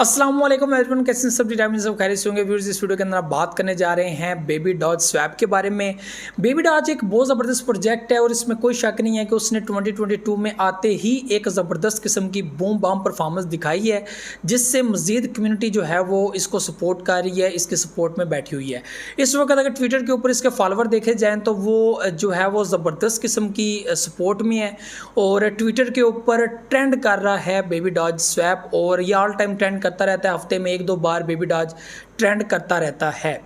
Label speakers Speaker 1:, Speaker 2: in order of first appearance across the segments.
Speaker 1: अस्सलाम वालेकुम एवरीवन, कैसे हैं सब डिटामिन सब खैरियत से होंगे। व्यूअर्स, इस वीडियो के अंदर आप बात करने जा रहे हैं बेबी डॉज स्वैप के बारे में। बेबी डॉज एक बहुत ज़बरदस्त प्रोजेक्ट है और इसमें कोई शक नहीं है कि उसने 2022 में आते ही एक ज़बरदस्त किस्म की बूम बाम परफॉर्मेंस दिखाई है, जिससे मज़ीद कम्युनिटी जो है वो इसको सपोर्ट कर रही है, इसके सपोर्ट में बैठी हुई है। इस वक्त अगर ट्विटर के ऊपर इसके फॉलोवर देखे जाएँ तो वो जो है वो ज़बरदस्त किस्म की सपोर्ट में है और ट्विटर के ऊपर ट्रेंड कर रहा है बेबी डॉज स्वैप, और ये ऑल टाइम ट्रेंड करता रहता है। हफ्ते में 1-2 बार बेबी डॉज ट्रेंड करता रहता है।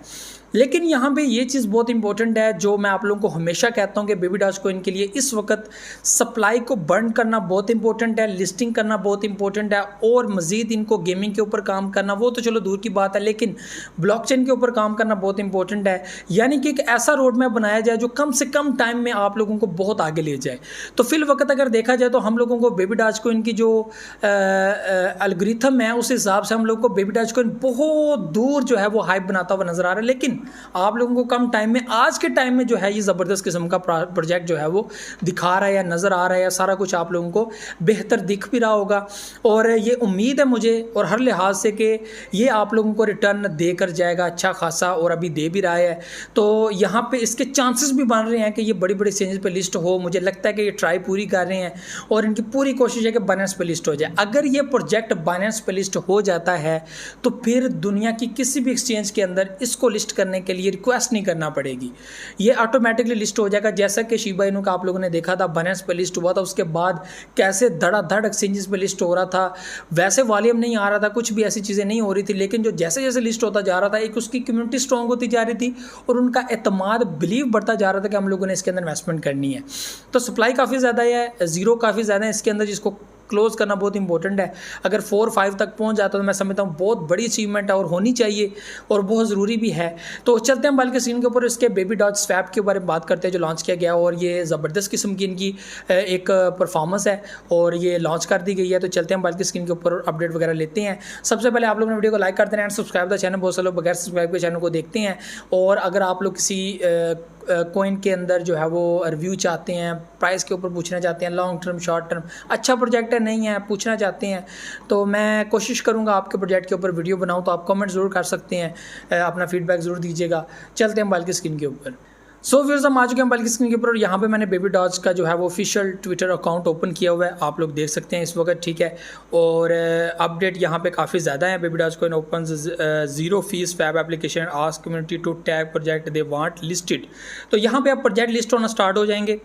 Speaker 1: लेकिन यहाँ पे ये चीज़ बहुत इंपॉर्टेंट है जो मैं आप लोगों को हमेशा कहता हूँ कि बेबी डॉज कोइन के लिए इस वक्त सप्लाई को बर्न करना बहुत इंपॉर्टेंट है, लिस्टिंग करना बहुत इंपॉर्टेंट है, और मज़ीद इनको गेमिंग के ऊपर काम करना वो तो चलो दूर की बात है, लेकिन ब्लॉकचेन के ऊपर काम करना बहुत इंपॉर्टेंट है। यानी कि एक ऐसा रोड मैप बनाया जाए जो कम से कम टाइम में आप लोगों को बहुत आगे ले जाए। तो फिल वक्त अगर देखा जाए तो हम लोगों को बेबी डॉज कोइन की जो एल्गोरिथम है उस हिसाब से हम लोग को बेबी डॉज कोइन बहुत दूर जो है वो हाइप बनाता हुआ नजर आ रहा है। लेकिन आप लोगों को कम टाइम में, आज के टाइम में जो है ये ज़बरदस्त किस्म का प्रोजेक्ट जो है वो दिखा रहा है या नज़र आ रहा है, या सारा कुछ आप लोगों को बेहतर दिख भी रहा होगा। और ये उम्मीद है मुझे और हर लिहाज से कि ये आप लोगों को रिटर्न देकर जाएगा अच्छा खासा, और अभी दे भी रहा है। तो यहाँ पे इसके चांसेस भी बन रहे हैं कि ये बड़ी बड़ी एक्सचेंज पे लिस्ट हो। मुझे लगता है कि ये ट्राई पूरी कर रहे हैं और इनकी पूरी कोशिश है कि बाइनेंस पे लिस्ट हो जाए। अगर ये प्रोजेक्ट बाइनेंस पे लिस्ट हो जाता है तो फिर दुनिया की किसी भी एक्सचेंज के अंदर इसको लिस्ट करने के लिए रिक्वेस्ट नहीं करना पड़ेगी, ये ऑटोमेटिकली लिस्ट हो जाएगा। जैसा कि शिबा इनू का आप लोगों ने देखा था, बाइनेंस पे लिस्ट हुआ था, उसके बाद कैसे धड़ाधड़ एक्सचेंजेस पे लिस्ट हो रहा था। वैसे वॉल्यूम नहीं आ रहा था, कुछ भी ऐसी चीज़ें नहीं हो रही थी, लेकिन जो जैसे जैसे लिस्ट होता जा रहा था, एक उसकी कम्युनिटी स्ट्रॉन्ग होती जा रही थी और उनका एतमाद, बिलीव बढ़ता जा रहा था कि हम लोगों ने इसके अंदर इन्वेस्टमेंट करनी है। तो सप्लाई काफ़ी ज़्यादा है, ज़ीरो काफ़ी ज़्यादा है इसके अंदर, जिसको क्लोज़ करना बहुत इंपॉर्टेंट है। अगर 4-5 तक पहुंच जाता तो मैं समझता हूँ बहुत बड़ी अचीवमेंट है और होनी चाहिए और बहुत ज़रूरी भी है। तो चलते हैं बल्कि स्क्रीन के ऊपर इसके बेबी डॉज स्वैप के बारे में बात करते हैं जो लॉन्च किया गया, और ये ज़बरदस्त किस्म की इनकी एक परफॉर्मेंस है और ये लॉन्च कर दी गई है। तो चलते हैं बल्कि स्क्रीन के ऊपर अपडेट वगैरह लेते हैं। सबसे पहले आप लोग ने वीडियो को लाइक कर देना एंड सब्सक्राइब द चैनल। बहुत से लोग बगैर सब्सक्राइब के चैनल को देखते हैं, और अगर आप लोग किसी कोइन के अंदर जो है वो रिव्यू चाहते हैं, प्राइस के ऊपर पूछना चाहते हैं, लॉन्ग टर्म शॉर्ट टर्म अच्छा प्रोजेक्ट है नहीं है पूछना चाहते हैं, तो मैं कोशिश करूंगा आपके प्रोजेक्ट के ऊपर वीडियो बनाऊं। तो आप कमेंट ज़रूर कर सकते हैं, अपना फीडबैक ज़रूर दीजिएगा। चलते हैं मोबाइल की स्क्रीन के ऊपर। सो व्यूअर्स, हम आ चुके हैं मोबाइल की स्क्रीन के ऊपर और यहाँ पे मैंने बेबी डॉज का जो है वो ऑफिशियल ट्विटर अकाउंट ओपन किया हुआ है, आप लोग देख सकते हैं इस वक्त, ठीक है। और अपडेट यहाँ पे काफ़ी ज़्यादा है। बेबी डॉज को open zero fees fab application ask community to tag project they want listed. तो यहाँ पे अब प्रोजेक्ट लिस्ट होना स्टार्ट हो जाएंगे,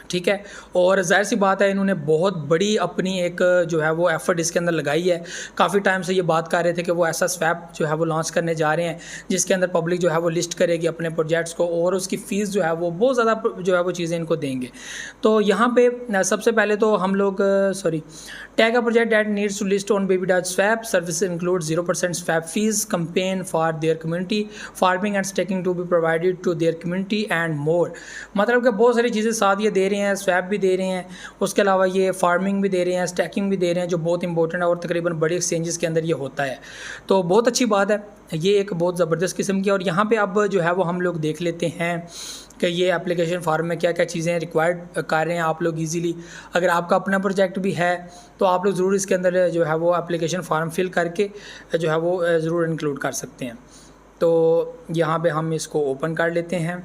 Speaker 1: ठीक है। और जाहिर सी बात है इन्होंने बहुत बड़ी अपनी एक जो है वो एफर्ट इसके अंदर लगाई है। काफ़ी टाइम से ये बात कर रहे थे कि वो ऐसा स्वैप जो है वो लॉन्च करने जा रहे हैं जिसके अंदर पब्लिक जो है वो लिस्ट करेगी अपने प्रोजेक्ट्स को, और उसकी फ़ीस जो है वो बहुत ज़्यादा जो है वो चीज़ें इनको देंगे। तो यहाँ पे सबसे पहले तो हम लोग tag a project that needs to list on baby doge swap service include 0% swap fees, campaign for their community, farming and staking to be provided to their community and more. मतलब कि बहुत सारी चीज़ें साथ ये दे रहे हैं, स्वैप भी दे रहे हैं, उसके अलावा ये फार्मिंग भी दे रहे हैं, स्टैकिंग भी दे रहे हैं, जो बहुत इंपॉर्टेंट है और तकरीबन बड़ी एक्सचेंजेस के अंदर ये होता है। तो बहुत अच्छी बात है, ये एक बहुत ज़बरदस्त किस्म की। और यहाँ पे अब जो है वो हम लोग देख लेते हैं कि ये एप्लीकेशन फार्म में क्या क्या चीज़ें रिक्वायर्ड कर रहे हैं आप लोग ईजीली। अगर आपका अपना प्रोजेक्ट भी है तो आप लोग ज़रूर इसके अंदर जो है वो एप्लीकेशन फार्म फिल करके जो है वो ज़रूर इंक्लूड कर सकते हैं। तो यहाँ पे हम इसको ओपन कर लेते हैं,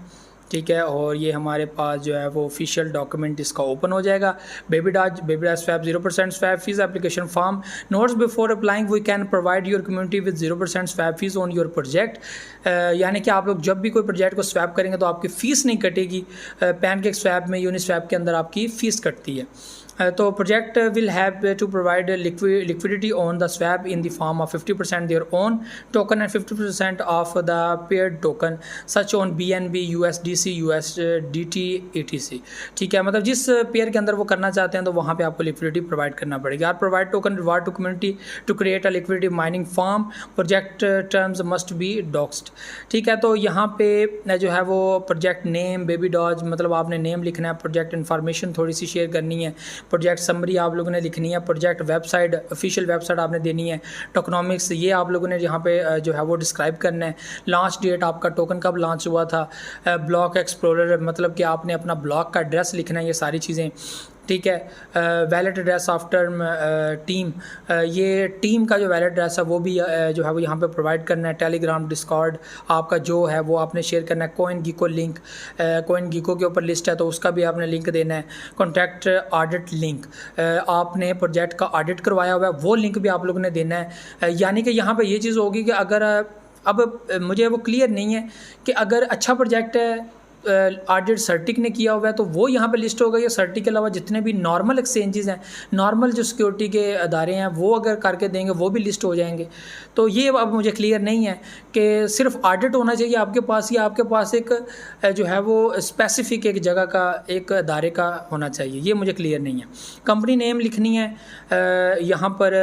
Speaker 1: ठीक है। और ये हमारे पास जो है वो ऑफिशियल डॉक्यूमेंट इसका ओपन हो जाएगा। Baby doge swap 0% swap fees application form notes before applying we can provide your community with 0% swap fees on your project. यानी कि आप लोग जब भी कोई प्रोजेक्ट को स्वैप करेंगे तो आपकी फ़ीस नहीं कटेगी। पैनकेक स्वैप में, यूनिस्वैप के अंदर आपकी फ़ीस कटती है। तो project will have to provide liquidity on the swap in the form of 50% their own token and 50% of the paired token such on BNB, USDC, USDT, ETC, ठीक है। मतलब जिस पेयर के अंदर वो करना चाहते हैं तो वहाँ पे आपको लिक्विडिटी प्रोवाइड करना पड़ेगी। Are provide token reward to community to create a liquidity mining farm, project terms must be doxxed, ठीक है। तो यहाँ पे जो है वो प्रोजेक्ट नेम बेबी डॉज, मतलब आपने नेम लिखना है, प्रोजेक्ट इन्फॉर्मेशन थोड़ी सी शेयर करनी है, प्रोजेक्ट समरी आप लोगों ने लिखनी है, प्रोजेक्ट वेबसाइट, ऑफिशियल वेबसाइट आपने देनी है, टोकनॉमिक्स ये आप लोगों ने यहाँ पे जो है वो डिस्क्राइब करना है, लॉन्च डेट आपका टोकन कब लॉन्च हुआ था, ब्लॉक एक्सप्लोरर मतलब कि आपने अपना ब्लॉक का एड्रेस लिखना है, ये सारी चीज़ें। ठीक है। वैलेट एड्रेस आफ्टर टीम, ये टीम का जो वैलेट एड्रेस है वो भी जो है वो यहाँ पे प्रोवाइड करना है। टेलीग्राम, डिस्कॉर्ड आपका जो है वो आपने शेयर करना है। कोइन गीको लिंक, कोइन गीको के ऊपर लिस्ट है तो उसका भी आपने लिंक देना है। कॉन्टैक्ट ऑडिट लिंक, आपने प्रोजेक्ट का ऑडिट करवाया हुआ है वो लिंक भी आप लोगों ने देना है। यानी कि यहाँ पे ये चीज़ होगी कि अगर अब मुझे वो क्लियर नहीं है कि अगर अच्छा प्रोजेक्ट है, ऑडिट सर्टिक ने किया हुआ है तो वो यहाँ पे लिस्ट होगा, या सर्टिक के अलावा जितने भी नॉर्मल एक्सचेंजेस हैं, नॉर्मल जो सिक्योरिटी के अदारे हैं वो अगर करके देंगे वो भी लिस्ट हो जाएंगे। तो ये अब मुझे क्लियर नहीं है कि सिर्फ ऑडिट होना चाहिए आपके पास, या आपके पास एक जो है वो स्पेसिफिक एक जगह का, एक अदारे का होना चाहिए, ये मुझे क्लियर नहीं है। कंपनी नेम लिखनी है यहाँ पर,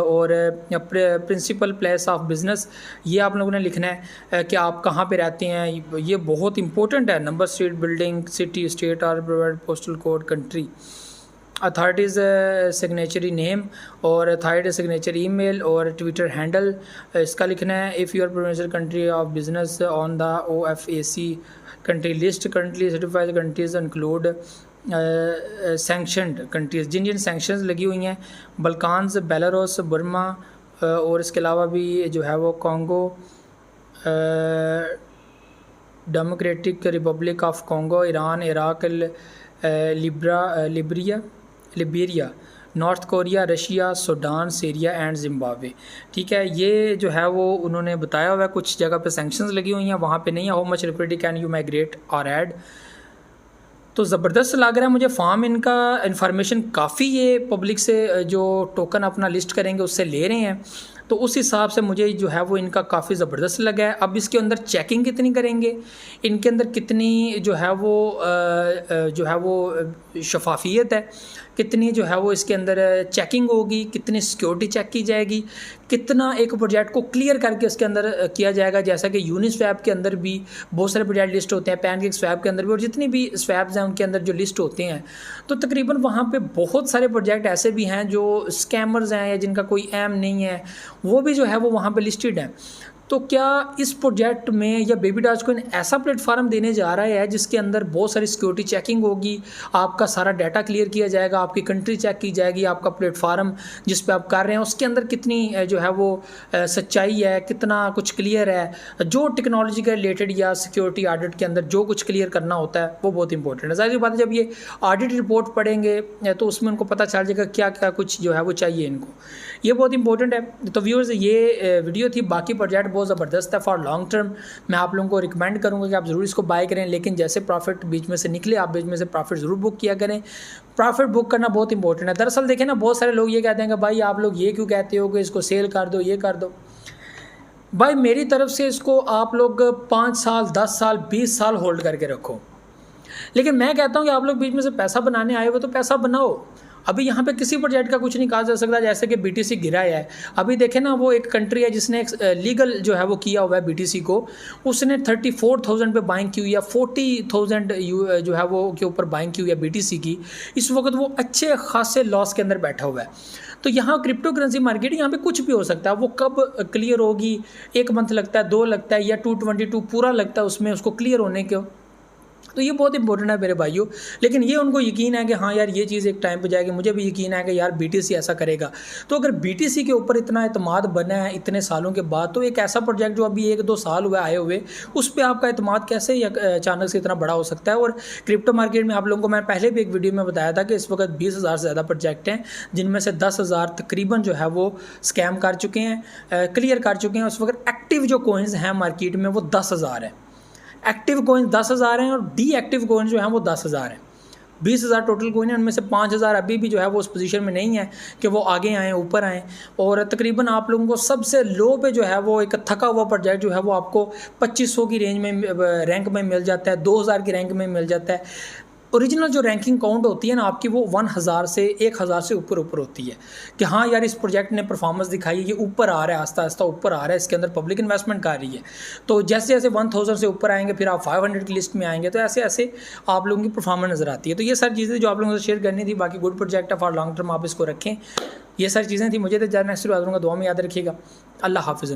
Speaker 1: और प्रिंसिपल प्लेस ऑफ बिज़नेस ये आप लोगों ने लिखना है कि आप कहाँ पे रहते हैं, ये बहुत इंपॉर्टेंट है। Number, street, building, city, state और provide postal code, country. Authorities signatory name, और अथॉरिटी सिग्नेचर ईमेल और ट्विटर हैंडल इसका लिखना है। If your provincial country of business on the OFAC country list, currently certified countries include sanctioned countries, जिन जिन sanctions लगी हुई हैं, बल्कान्स, बेलारूस, बर्मा, और इसके अलावा भी जो है वो Congo, democratic Republic of Congo, Iran, Iraq, Liberia, north Korea, Russia, Sudan, Syria and Zimbabwe. ठीक है, ये जो है वो उन्होंने बताया हुआ है। कुछ जगह पे सैंक्शंस लगी हुई हैं, वहाँ पे नहीं है। How much liquidity can you migrate और ऐड। तो ज़बरदस्त लग रहा है मुझे फार्म, इनका इन्फॉर्मेशन काफ़ी, ये पब्लिक से जो टोकन अपना लिस्ट करेंगे उससे ले रहे हैं, तो उस हिसाब से मुझे जो है वो इनका काफ़ी ज़बरदस्त लगा है। अब इसके अंदर चेकिंग कितनी करेंगे, इनके अंदर कितनी जो है वो शफाफियत है, कितनी जो है वो इसके अंदर चेकिंग होगी, कितनी सिक्योरिटी चेक की जाएगी, कितना एक प्रोजेक्ट को क्लियर करके इसके अंदर किया जाएगा। जैसा कि यूनिस्वैप के अंदर भी बहुत सारे प्रोजेक्ट लिस्ट होते हैं, पैनकेक स्वैप के अंदर भी, और जितनी भी स्वैप्स हैं उनके अंदर जो लिस्ट होते हैं, तो तकरीबन वहाँ पे बहुत सारे प्रोजेक्ट ऐसे भी हैं जो स्कैमर्स हैं या जिनका कोई एम नहीं है, वो भी जो है वो वहाँ पे लिस्टेड हैं। तो क्या इस प्रोजेक्ट में या बेबी डॉजकॉइन ऐसा प्लेटफॉर्म देने जा रहा है जिसके अंदर बहुत सारी सिक्योरिटी चेकिंग होगी, आपका सारा डाटा क्लियर किया जाएगा, आपकी कंट्री चेक की जाएगी, आपका प्लेटफॉर्म जिस पे आप कर रहे हैं उसके अंदर कितनी जो है वो सच्चाई है, कितना कुछ क्लियर है, जो टेक्नोलॉजी के रिलेटेड या सिक्योरिटी ऑडिट के अंदर जो कुछ क्लियर करना होता है वो बहुत इंपॉर्टेंट है। ज़ाहिर सी बात है, जब ये ऑडिट रिपोर्ट पढ़ेंगे तो उसमें उनको पता चल जाएगा क्या क्या कुछ जो है वो चाहिए इनको, ये बहुत इंपॉर्टेंट है। तो व्यूअर्स, ये वीडियो थी। बाकी प्रोजेक्ट बहुत ज़बरदस्त है फॉर लॉन्ग टर्म, मैं आप लोगों को रिकमेंड करूंगा कि आप ज़रूर इसको बाय करें, लेकिन जैसे प्रॉफिट बीच में से निकले आप बीच में से प्रॉफिट ज़रूर बुक किया करें। प्रॉफिट बुक करना बहुत इंपॉर्टेंट है। दरअसल देखें ना, बहुत सारे लोग ये कहते हैं कि भाई आप लोग ये क्यों कहते हो कि इसको सेल कर दो, ये कर दो। भाई मेरी तरफ से इसको आप लोग 5 साल, 10 साल, 20 साल होल्ड करके रखो, लेकिन मैं कहता हूँ कि आप लोग बीच में से पैसा बनाने आए हो तो पैसा बनाओ। अभी यहाँ पे किसी प्रोजेक्ट का कुछ नहीं कहा जा सकता, जैसे कि BTC गिरा है। अभी देखें ना, वो एक कंट्री है जिसने एक लीगल जो है वो किया हुआ है BTC को, उसने 34,000 पे बाइंग की हुई है, 40,000 जो है वो के ऊपर बाइंग की हुई है BTC की। इस वक्त वो अच्छे खासे लॉस के अंदर बैठा हुआ है। तो यहाँ क्रिप्टो करेंसी मार्केट, यहाँ पे कुछ भी हो सकता है। वो कब क्लियर होगी, 1 मंथ लगता है, 2 लगता है, या 222 पूरा लगता है उसमें उसको क्लियर होने के। तो ये बहुत इंपॉर्टेंट है मेरे भाइयों। लेकिन ये उनको यकीन है कि हाँ यार ये चीज़ एक टाइम पे जाएगी, मुझे भी यकीन है कि यार BTC ऐसा करेगा। तो अगर BTC के ऊपर इतना एतमाद बना है इतने सालों के बाद, तो एक ऐसा प्रोजेक्ट जो अभी 1-2 साल हुए आए हुए, उस पर आपका एतमाद कैसे अचानक से इतना बड़ा हो सकता है। और क्रिप्टो मार्केट में आप लोगों को मैं पहले भी एक वीडियो में बताया था कि इस वक्त 20,000 से ज़्यादा प्रोजेक्ट हैं, जिनमें से 10,000 तकरीबन जो है वो स्कैम कर चुके हैं, क्लियर कर चुके हैं। उस वक्त एक्टिव जो कॉइन्स हैं मार्केट में वो 10,000 है। एक्टिव कॉइन 10,000 हैं और डीएक्टिव कॉइन जो हैं वो 10,000 हैं। 20,000 टोटल कॉइन है, उनमें से 5,000 अभी भी जो है वो उस पोजीशन में नहीं है कि वो आगे आएँ, ऊपर आएँ। और तकरीबन आप लोगों को सबसे लो पे जो है वो एक थका हुआ प्रोजेक्ट जो है वो आपको 2500 की रेंज में रैंक में मिल जाता है, 2,000 की रैंक में मिल जाता है। ओरिजिनल जो रैंकिंग काउंट होती है ना आपकी, वो 1,000 से 1,000 से ऊपर होती है कि हाँ यार इस प्रोजेक्ट ने परफॉर्मेंस दिखाई है, ये ऊपर आ रहा है, आस्ता आस्ता ऊपर आ रहा है, इसके अंदर पब्लिक इन्वेस्टमेंट कर रही है। तो जैसे जैसे 1,000 से ऊपर आएंगे, फिर आप 500 की लिस्ट में आएंगे, तो ऐसे ऐसे आप लोगों की परफॉर्मेंस नज़र आती है। तो ये सारी चीज़ें जो आप लोगों से शेयर करनी थी। बाकी गुड प्रोजेक्ट है फॉर लॉन्ग टर्म, आप इसको रखें। ये सारी चीज़ें थी। मुझे तो नेक्स्ट बात करूँगा, दुआ में याद रखिएगा। अल्लाह हाफिज़।